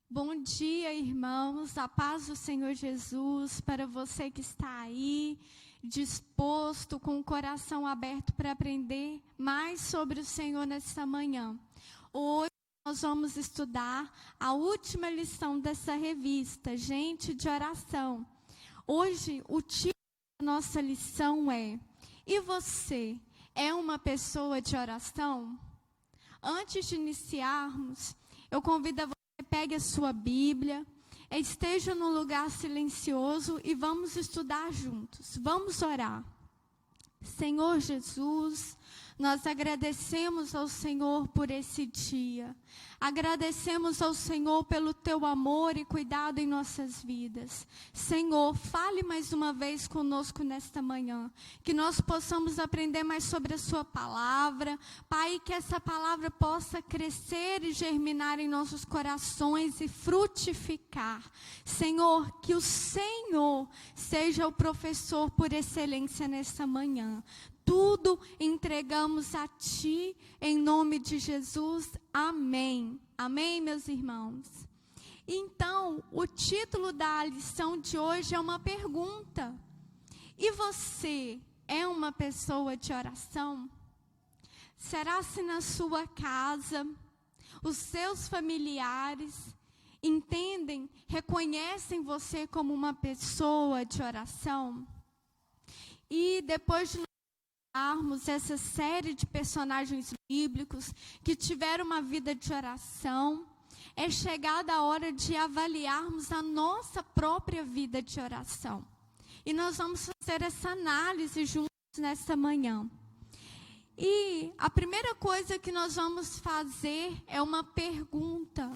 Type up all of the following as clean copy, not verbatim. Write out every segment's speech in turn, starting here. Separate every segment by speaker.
Speaker 1: Bom dia, irmãos, a paz do Senhor Jesus, para você que está aí, disposto, com o coração aberto para aprender mais sobre o Senhor nesta manhã. Hoje nós vamos estudar a última lição dessa revista, Gente de Oração. Hoje o título da nossa lição é: E você é uma pessoa de oração? Antes de iniciarmos, eu convido a você, pegue a sua Bíblia, esteja num lugar silencioso e vamos estudar juntos. Vamos orar. Senhor Jesus, nós agradecemos ao Senhor por esse dia. Agradecemos ao Senhor pelo teu amor e cuidado em nossas vidas. Senhor, fale mais uma vez conosco nesta manhã. Que nós possamos aprender mais sobre a sua palavra. Pai, que essa palavra possa crescer e germinar em nossos corações e frutificar. Senhor, que o Senhor seja o professor por excelência nesta manhã. Tudo entregamos a Ti, em nome de Jesus. Amém. Amém, meus irmãos? Então, o título da lição de hoje é uma pergunta. E você é uma pessoa de oração? Será se na sua casa, os seus familiares entendem, reconhecem você como uma pessoa de oração? E depois de essa série de personagens bíblicos que tiveram uma vida de oração, é chegada a hora de avaliarmos a nossa própria vida de oração. E nós vamos fazer essa análise juntos nesta manhã. E a primeira coisa que nós vamos fazer é uma pergunta,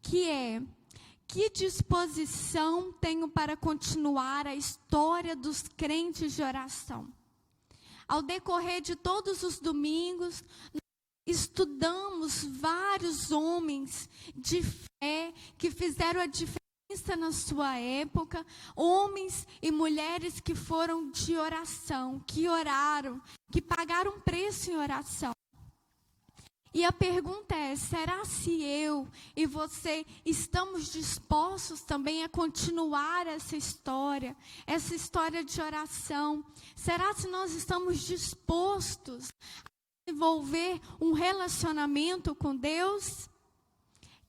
Speaker 1: que é: que disposição tenho para continuar a história dos crentes de oração? Ao decorrer de todos os domingos, estudamos vários homens de fé que fizeram a diferença na sua época, homens e mulheres que foram de oração, que oraram, que pagaram preço em oração. E a pergunta é: será se eu e você estamos dispostos também a continuar essa história de oração? Será se nós estamos dispostos a desenvolver um relacionamento com Deus?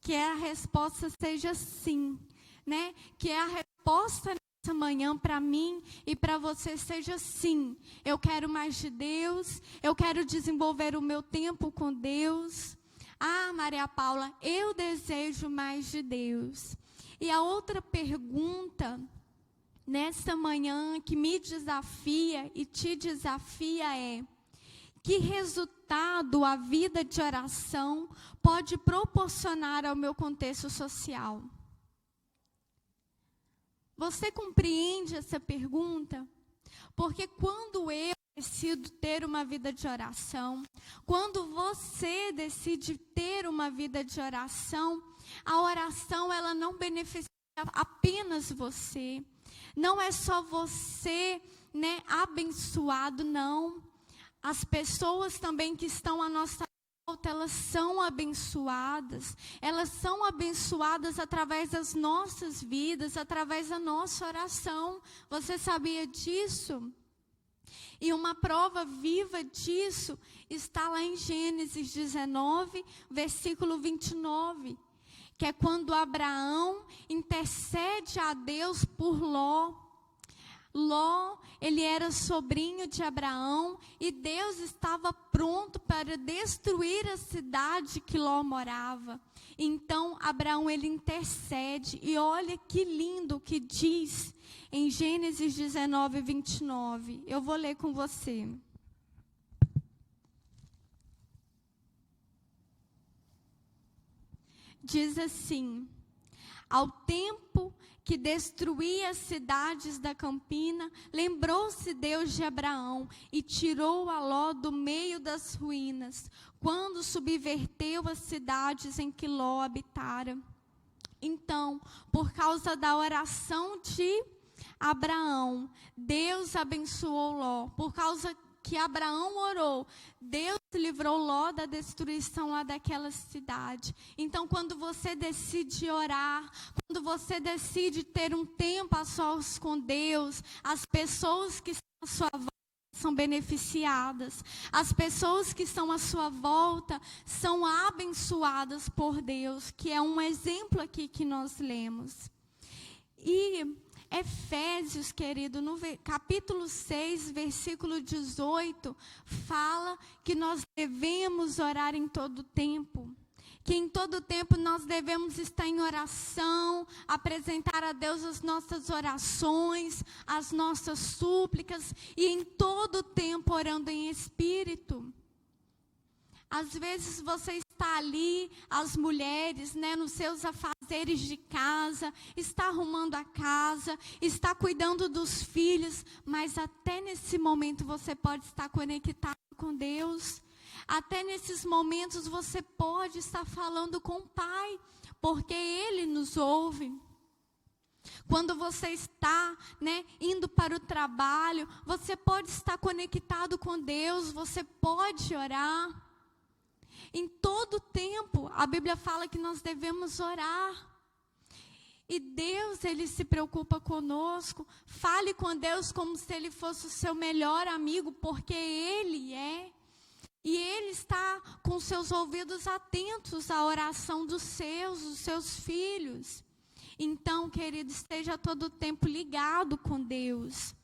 Speaker 1: Que a resposta seja sim, né? Que a resposta nessa manhã para mim e para você seja sim. Eu quero mais de Deus, eu quero desenvolver o meu tempo com Deus. Ah, Maria Paula, eu desejo mais de Deus. E a outra pergunta nessa manhã que me desafia e te desafia é: que resultado a vida de oração pode proporcionar ao meu contexto social? Você compreende essa pergunta? Porque quando eu decido ter uma vida de oração, quando você decide ter uma vida de oração, a oração ela não beneficia apenas você. Não é só você, né, abençoado, não. As pessoas também que estão à nossa volta, elas são abençoadas através das nossas vidas, através da nossa oração. Você sabia disso? E uma prova viva disso está lá em Gênesis 19, versículo 29, que é quando Abraão intercede a Deus por Ló. Ló, ele era sobrinho de Abraão e Deus estava pronto para destruir a cidade que Ló morava. Então, Abraão, ele intercede e olha que lindo que diz em Gênesis 19, 29. Eu vou ler com você. Diz assim: ao tempo que destruía as cidades da campina, lembrou-se Deus de Abraão e tirou a Ló do meio das ruínas, quando subverteu as cidades em que Ló habitara. Então, por causa da oração de Abraão, Deus abençoou Ló. Por causa que Abraão orou, Deus livrou Ló da destruição lá daquela cidade. Então, quando você decide orar, quando você decide ter um tempo a sós com Deus, as pessoas que estão à sua volta são beneficiadas. As pessoas que estão à sua volta são abençoadas por Deus, que é um exemplo aqui que nós lemos. E Efésios, querido, no capítulo 6, versículo 18, fala que nós devemos orar em todo tempo. Que em todo tempo nós devemos estar em oração, apresentar a Deus as nossas orações, as nossas súplicas, e em todo tempo orando em espírito. Às vezes você está ali, as mulheres, nos seus afazeres de casa, está arrumando a casa, está cuidando dos filhos, mas até nesse momento você pode estar conectado com Deus. Até nesses momentos você pode estar falando com o Pai, porque Ele nos ouve. Quando você está, indo para o trabalho, você pode estar conectado com Deus, você pode orar. Em todo tempo, a Bíblia fala que nós devemos orar. E Deus, Ele se preocupa conosco. Fale com Deus como se Ele fosse o seu melhor amigo, porque Ele é. E Ele está com seus ouvidos atentos à oração dos seus filhos. Então, querido, esteja todo o tempo ligado com Deus.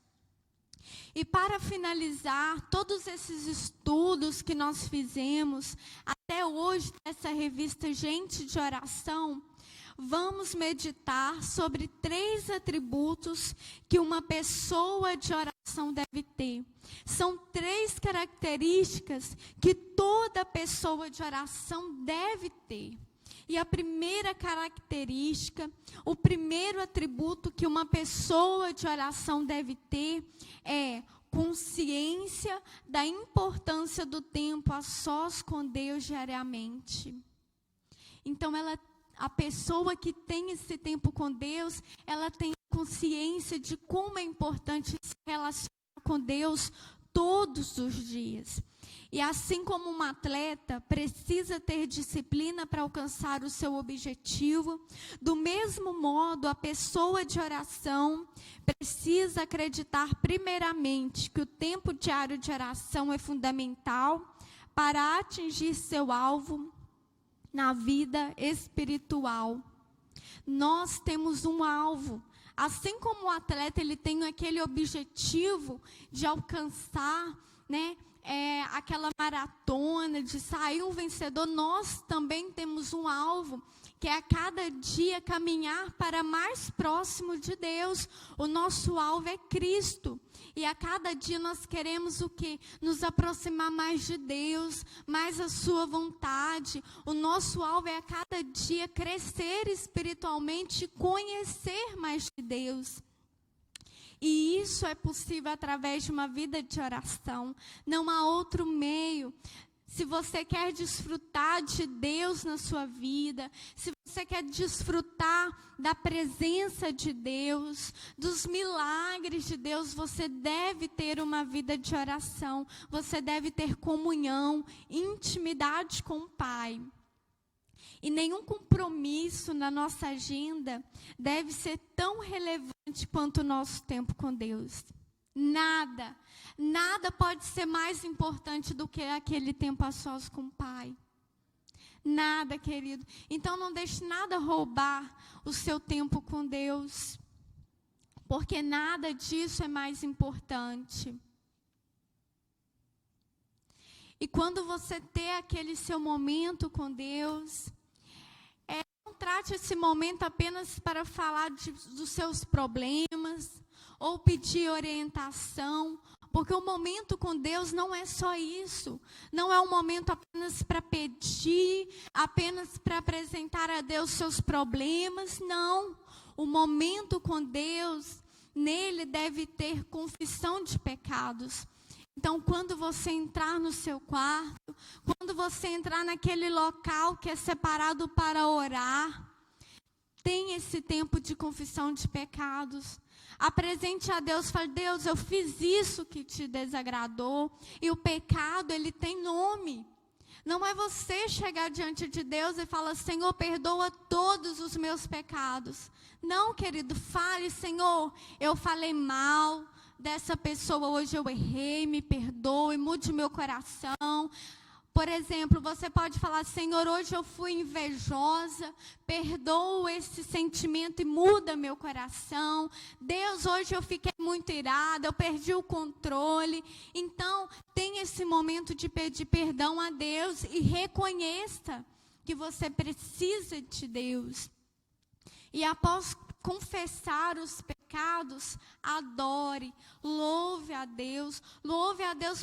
Speaker 1: E para finalizar, todos esses estudos que nós fizemos, até hoje, nessa revista Gente de Oração, vamos meditar sobre 3 atributos que uma pessoa de oração deve ter. São 3 características que toda pessoa de oração deve ter. E a primeira característica, o primeiro atributo que uma pessoa de oração deve ter é consciência da importância do tempo a sós com Deus diariamente. Então, a pessoa que tem esse tempo com Deus, ela tem consciência de como é importante se relacionar com Deus todos os dias. E assim como um atleta precisa ter disciplina para alcançar o seu objetivo, do mesmo modo, a pessoa de oração precisa acreditar primeiramente que o tempo diário de oração é fundamental para atingir seu alvo na vida espiritual. Nós temos um alvo. Assim como o atleta ele tem aquele objetivo de alcançar, aquela maratona, de sair um vencedor, nós também temos um alvo, que é a cada dia caminhar para mais próximo de Deus. O nosso alvo é Cristo. E a cada dia nós queremos o quê? Nos aproximar mais de Deus, mais a sua vontade. O nosso alvo é a cada dia crescer espiritualmente e conhecer mais de Deus. E isso é possível através de uma vida de oração. Não há outro meio. Se você quer desfrutar de Deus na sua vida, se você quer desfrutar da presença de Deus, dos milagres de Deus, você deve ter uma vida de oração. Você deve ter comunhão, intimidade com o Pai. E nenhum compromisso na nossa agenda deve ser tão relevante quanto o nosso tempo com Deus. Nada pode ser mais importante do que aquele tempo a sós com o Pai. Nada, querido. Então não deixe nada roubar o seu tempo com Deus, porque nada disso é mais importante. E quando você ter aquele seu momento com Deus, não trate esse momento apenas para falar dos seus problemas ou pedir orientação, porque o momento com Deus não é só isso. Não é um momento apenas para pedir, apenas para apresentar a Deus seus problemas, não. O momento com Deus, nele deve ter confissão de pecados. Então, quando você entrar no seu quarto, quando você entrar naquele local que é separado para orar, tenha tem esse tempo de confissão de pecados. Apresente a Deus, fale: Deus, eu fiz isso que te desagradou. E o pecado, ele tem nome. Não é você chegar diante de Deus e falar: Senhor, perdoa todos os meus pecados. Não, querido, fale: Senhor, eu falei mal dessa pessoa, hoje eu errei, me perdoe, mude meu coração. Por exemplo, você pode falar: Senhor, hoje eu fui invejosa, perdoa esse sentimento e muda meu coração. Deus, hoje eu fiquei muito irada, eu perdi o controle. Então, tenha esse momento de pedir perdão a Deus e reconheça que você precisa de Deus. E após confessar os pecados, adore, louve a Deus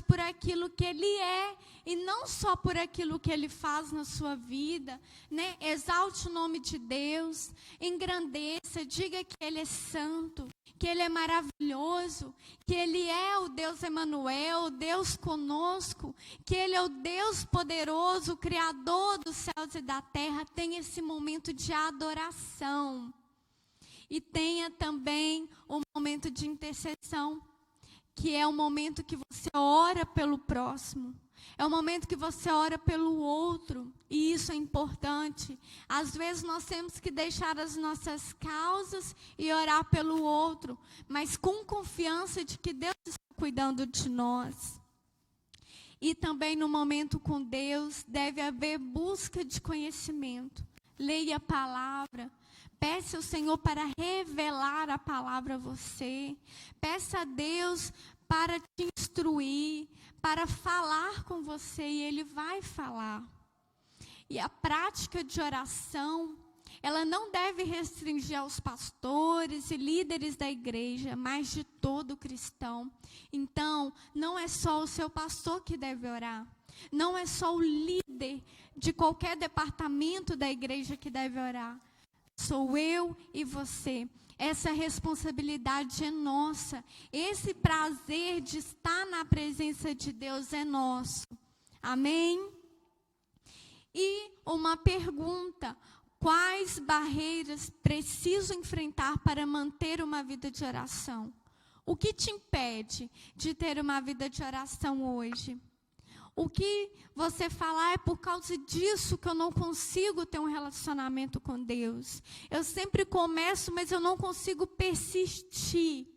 Speaker 1: por aquilo que Ele é, e não só por aquilo que Ele faz na sua vida, né? Exalte o nome de Deus, engrandeça, diga que Ele é santo, que Ele é maravilhoso, que Ele é o Deus Emanuel, o Deus conosco, que Ele é o Deus poderoso, o Criador dos céus e da terra. Tenha esse momento de adoração. E tenha também um momento de intercessão, que é o momento que você ora pelo próximo. É o momento que você ora pelo outro. E isso é importante. Às vezes nós temos que deixar as nossas causas e orar pelo outro, mas com confiança de que Deus está cuidando de nós. E também no momento com Deus deve haver busca de conhecimento. Leia a palavra. Peça ao Senhor para revelar a palavra a você. Peça a Deus para te instruir, para falar com você, e Ele vai falar. E a prática de oração, ela não deve restringir aos pastores e líderes da igreja, mas de todo cristão. Então, não é só o seu pastor que deve orar. Não é só o líder de qualquer departamento da igreja que deve orar. Sou eu e você. Essa responsabilidade é nossa. Esse prazer de estar na presença de Deus é nosso. Amém? E uma pergunta: quais barreiras preciso enfrentar para manter uma vida de oração? O que te impede de ter uma vida de oração hoje? O que você fala: é por causa disso que eu não consigo ter um relacionamento com Deus. Eu sempre começo, mas eu não consigo persistir.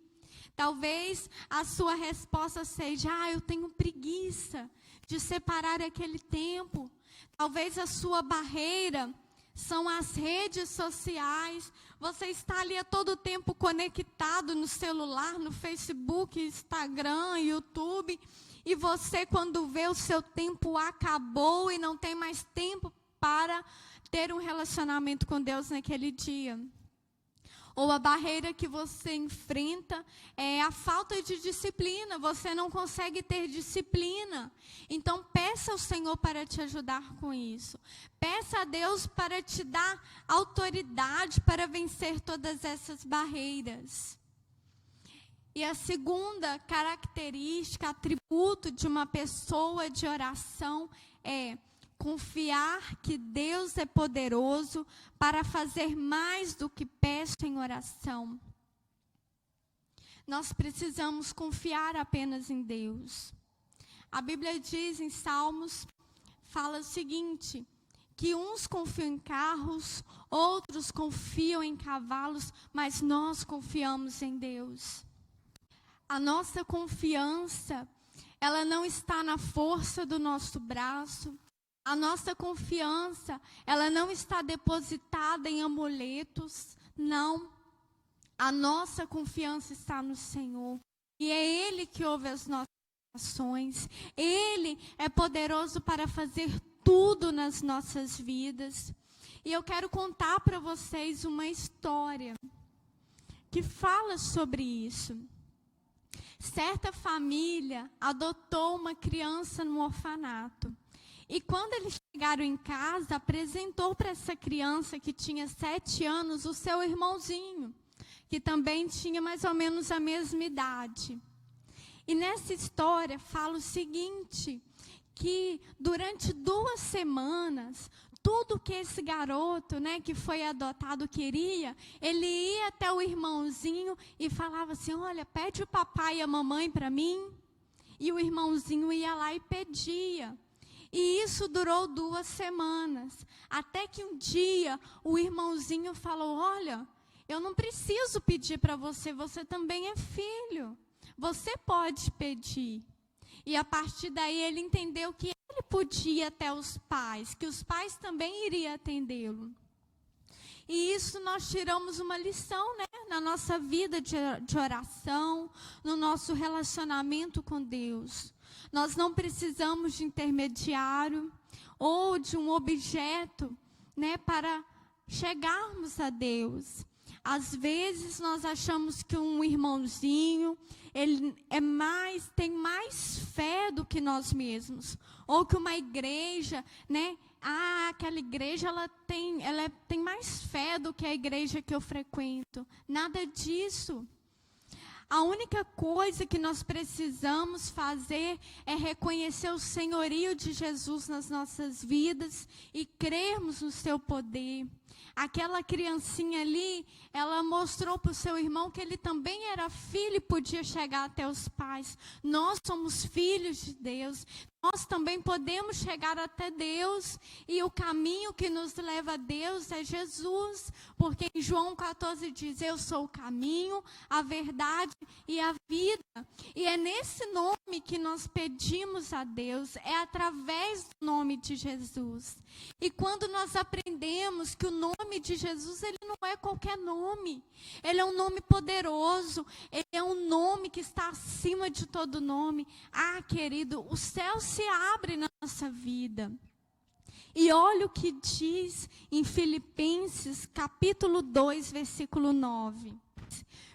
Speaker 1: Talvez a sua resposta seja: eu tenho preguiça de separar aquele tempo. Talvez a sua barreira são as redes sociais. Você está ali a todo tempo conectado no celular, no Facebook, Instagram, YouTube. E você, quando vê, o seu tempo acabou e não tem mais tempo para ter um relacionamento com Deus naquele dia. Ou a barreira que você enfrenta é a falta de disciplina. Você não consegue ter disciplina. Então, peça ao Senhor para te ajudar com isso. Peça a Deus para te dar autoridade para vencer todas essas barreiras. E a segunda característica, atributo de uma pessoa de oração é confiar que Deus é poderoso para fazer mais do que peço em oração. Nós precisamos confiar apenas em Deus. A Bíblia diz em Salmos, fala o seguinte, que uns confiam em carros, outros confiam em cavalos, mas nós confiamos em Deus. A nossa confiança, ela não está na força do nosso braço. A nossa confiança, ela não está depositada em amuletos. Não. A nossa confiança está no Senhor. E é Ele que ouve as nossas orações. Ele é poderoso para fazer tudo nas nossas vidas. E eu quero contar para vocês uma história que fala sobre isso. Certa família adotou uma criança no orfanato. E quando eles chegaram em casa, apresentou para essa criança que tinha 7 anos o seu irmãozinho, que também tinha mais ou menos a mesma idade. E nessa história fala o seguinte, que durante 2 semanas, tudo que esse garoto, né, que foi adotado queria, ele ia até o irmãozinho e falava assim: olha, pede o papai e a mamãe para mim. E o irmãozinho ia lá e pedia. E isso durou 2 semanas. Até que um dia o irmãozinho falou: olha, eu não preciso pedir para você, você também é filho. Você pode pedir. E a partir daí ele entendeu que ele podia até os pais, que os pais também iriam atendê-lo. E isso nós tiramos uma lição, né, na nossa vida de oração, no nosso relacionamento com Deus. Nós não precisamos de intermediário ou de um objeto, né, para chegarmos a Deus. Às vezes nós achamos que um irmãozinho, ele tem mais fé do que nós mesmos. Ou que uma igreja, né? Aquela igreja ela tem mais fé do que a igreja que eu frequento. Nada disso. A única coisa que nós precisamos fazer é reconhecer o senhorio de Jesus nas nossas vidas e crermos no seu poder. Aquela criancinha ali, ela mostrou para o seu irmão que ele também era filho e podia chegar até os pais. Nós somos filhos de Deus. Nós também podemos chegar até Deus. E o caminho que nos leva a Deus é Jesus. Porque em João 14 diz: eu sou o caminho, a verdade e a vida. E é nesse nome que nós pedimos a Deus. É através do nome de Jesus. E quando nós aprendemos que o nome de Jesus, ele não é qualquer nome. Ele é um nome poderoso. Ele é um nome que está acima de todo nome. Querido, o céu se abre na nossa vida. E olha o que diz em Filipenses, capítulo 2, versículo 9.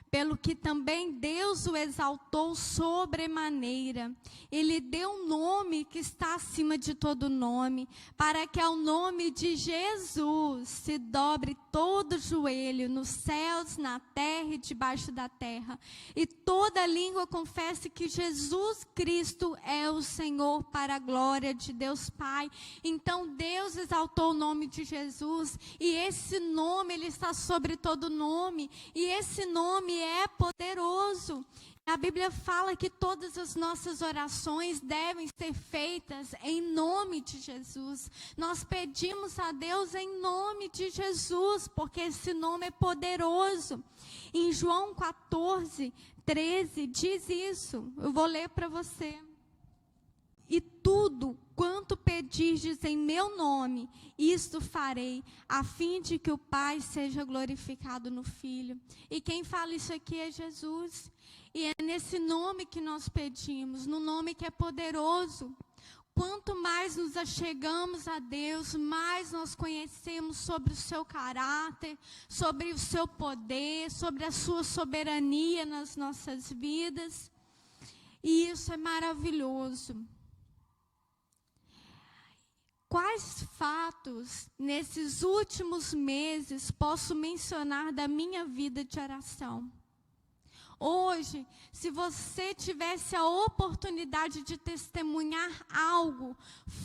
Speaker 1: Pelo que também Deus o exaltou sobremaneira. Ele deu um nome que está acima de todo nome, para que ao nome de Jesus se dobre todo joelho, nos céus, na terra e debaixo da terra. E toda língua confesse que Jesus Cristo é o Senhor, para a glória de Deus Pai. Então Deus exaltou o nome de Jesus, e esse nome, ele está sobre todo nome, e esse nome é poderoso. A Bíblia fala que todas as nossas orações devem ser feitas em nome de Jesus. Nós pedimos a Deus em nome de Jesus, porque esse nome é poderoso. Em João 14, 13, diz isso. Eu vou ler para você. E tudo quanto pedirdes em meu nome, isto farei, a fim de que o Pai seja glorificado no Filho. E quem fala isso aqui é Jesus. E é nesse nome que nós pedimos, no nome que é poderoso. Quanto mais nos achegamos a Deus, mais nós conhecemos sobre o seu caráter, sobre o seu poder, sobre a sua soberania nas nossas vidas. E isso é maravilhoso. Quais fatos nesses últimos meses posso mencionar da minha vida de oração? Hoje, se você tivesse a oportunidade de testemunhar algo,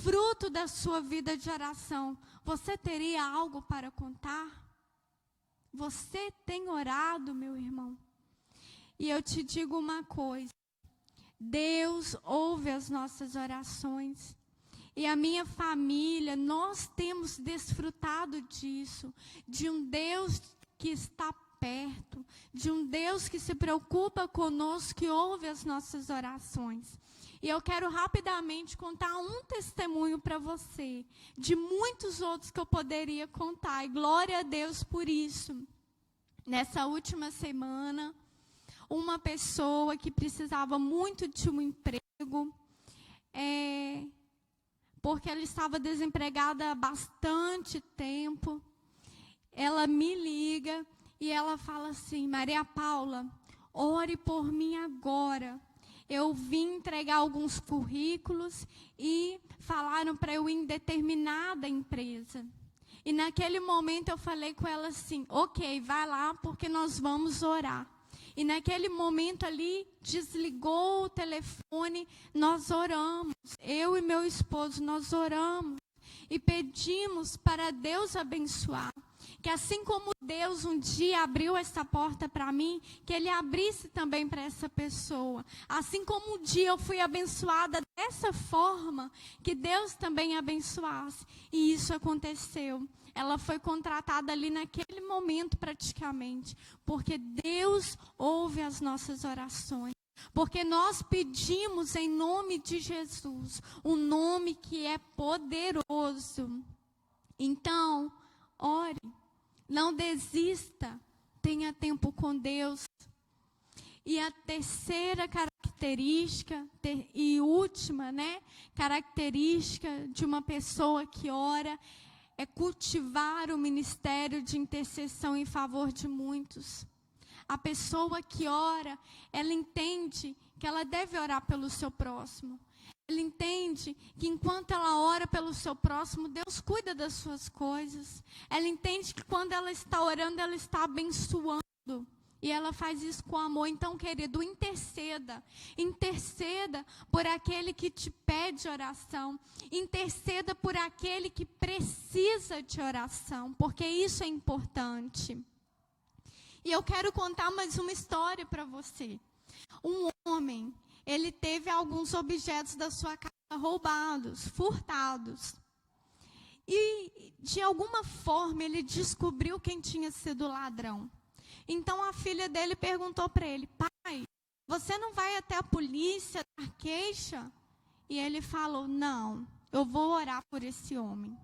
Speaker 1: fruto da sua vida de oração, você teria algo para contar? Você tem orado, meu irmão? E eu te digo uma coisa: Deus ouve as nossas orações. E a minha família, nós temos desfrutado disso, de um Deus que está perto, de um Deus que se preocupa conosco, que ouve as nossas orações. E eu quero rapidamente contar um testemunho para você, de muitos outros que eu poderia contar, e glória a Deus por isso. Nessa última semana, uma pessoa que precisava muito de um emprego, porque ela estava desempregada há bastante tempo, ela me liga e ela fala assim: Maria Paula, ore por mim agora. Eu vim entregar alguns currículos e falaram para eu ir em determinada empresa. E naquele momento eu falei com ela assim: ok, vai lá porque nós vamos orar. E naquele momento ali, desligou o telefone, nós oramos. Eu e meu esposo, nós oramos. e pedimos para Deus abençoar. Que assim como Deus um dia abriu essa porta para mim, que Ele abrisse também para essa pessoa. Assim como um dia eu fui abençoada dessa forma, que Deus também abençoasse. E isso aconteceu. Ela foi contratada ali naquele momento praticamente, porque Deus ouve as nossas orações. Porque nós pedimos em nome de Jesus, um nome que é poderoso. Então, ore, não desista, tenha tempo com Deus. E a terceira característica e última, característica de uma pessoa que ora é cultivar o ministério de intercessão em favor de muitos. A pessoa que ora, ela entende que ela deve orar pelo seu próximo. Ela entende que enquanto ela ora pelo seu próximo, Deus cuida das suas coisas. Ela entende que quando ela está orando, ela está abençoando. E ela faz isso com amor. Então, querido, interceda. Interceda por aquele que te pede oração. Interceda por aquele que precisa de oração, porque isso é importante. E eu quero contar mais uma história para você. Um homem, ele teve alguns objetos da sua casa roubados, furtados. E, de alguma forma, ele descobriu quem tinha sido o ladrão. Então, a filha dele perguntou para ele: pai, você não vai até a polícia dar queixa? E ele falou: não, eu vou orar por esse homem.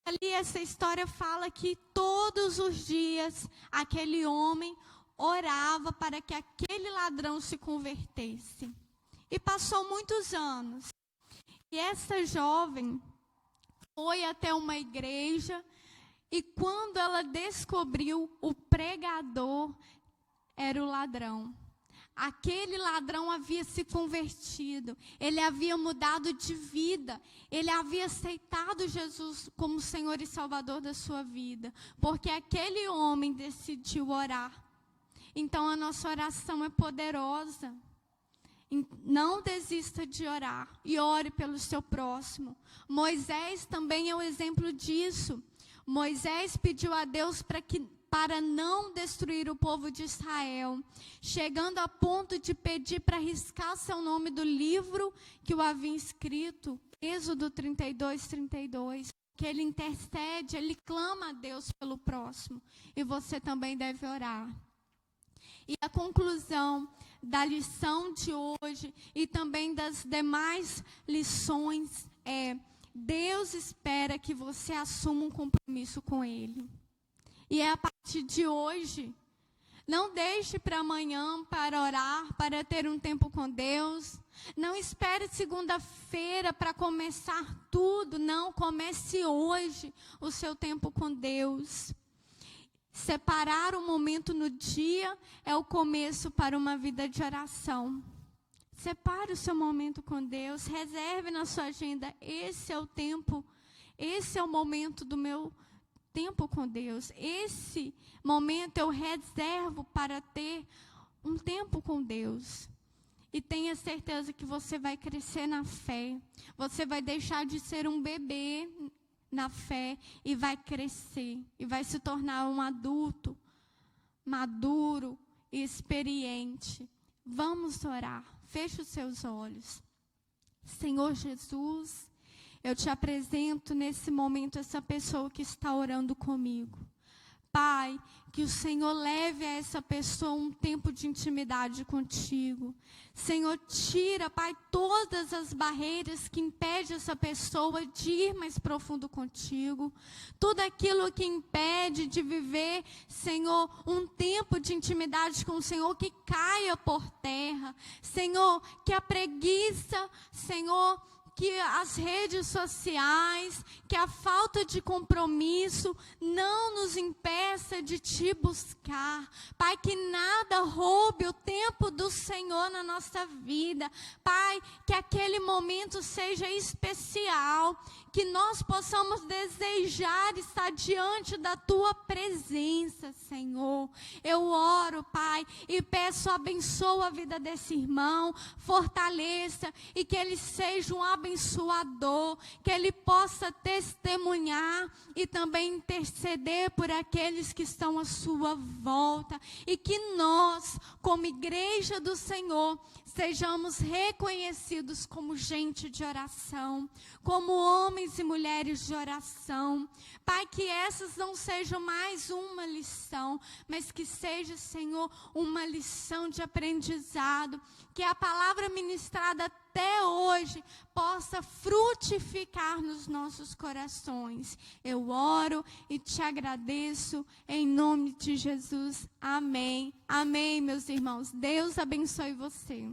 Speaker 1: Ali essa história fala que todos os dias aquele homem orava para que aquele ladrão se convertesse. E passou muitos anos. E essa jovem foi até uma igreja e quando ela descobriu, o pregador era o ladrão. Aquele ladrão havia se convertido, ele havia mudado de vida, ele havia aceitado Jesus como Senhor e Salvador da sua vida, porque aquele homem decidiu orar. Então a nossa oração é poderosa. Não desista de orar e ore pelo seu próximo. Moisés também é um exemplo disso. Moisés pediu a Deus para não destruir o povo de Israel, chegando a ponto de pedir para riscar seu nome do livro que o havia escrito, Êxodo 32:32, que ele intercede, ele clama a Deus pelo próximo, e você também deve orar. E a conclusão da lição de hoje e também das demais lições é: Deus espera que você assuma um compromisso com Ele. E é a partir de hoje. Não deixe para amanhã para orar, para ter um tempo com Deus. Não espere segunda-feira para começar tudo. Não, comece hoje o seu tempo com Deus. Separar um momento no dia é o começo para uma vida de oração. Separe o seu momento com Deus, reserve na sua agenda, esse é o tempo, esse é o momento do meu tempo com Deus. Esse momento eu reservo para ter um tempo com Deus. E tenha certeza que você vai crescer na fé. Você vai deixar de ser um bebê na fé e vai crescer. E vai se tornar um adulto, maduro e experiente. Vamos orar. Feche os seus olhos. Senhor Jesus, eu te apresento nesse momento essa pessoa que está orando comigo. Pai, que o Senhor leve a essa pessoa um tempo de intimidade contigo. Senhor, tira, Pai, todas as barreiras que impedem essa pessoa de ir mais profundo contigo. Tudo aquilo que impede de viver, Senhor, um tempo de intimidade com o Senhor, que caia por terra. Senhor, que a preguiça, Senhor, que as redes sociais, que a falta de compromisso não nos impede pressa de te buscar. Pai, que nada roube o tempo do Senhor na nossa vida. Pai, que aquele momento seja especial, que nós possamos desejar estar diante da Tua presença, Senhor. Eu oro, Pai, e peço, abençoa a vida desse irmão, fortaleça, e que ele seja um abençoador, que ele possa testemunhar e também interceder por aqueles que estão à sua volta, e que nós, como igreja do Senhor, sejamos reconhecidos como gente de oração, como homens e mulheres de oração. Pai, que essas não sejam mais uma lição, mas que seja, Senhor, uma lição de aprendizado, que a palavra ministrada até hoje possa frutificar nos nossos corações. Eu oro e te agradeço em nome de Jesus. Amém. Amém, meus irmãos. Deus abençoe você.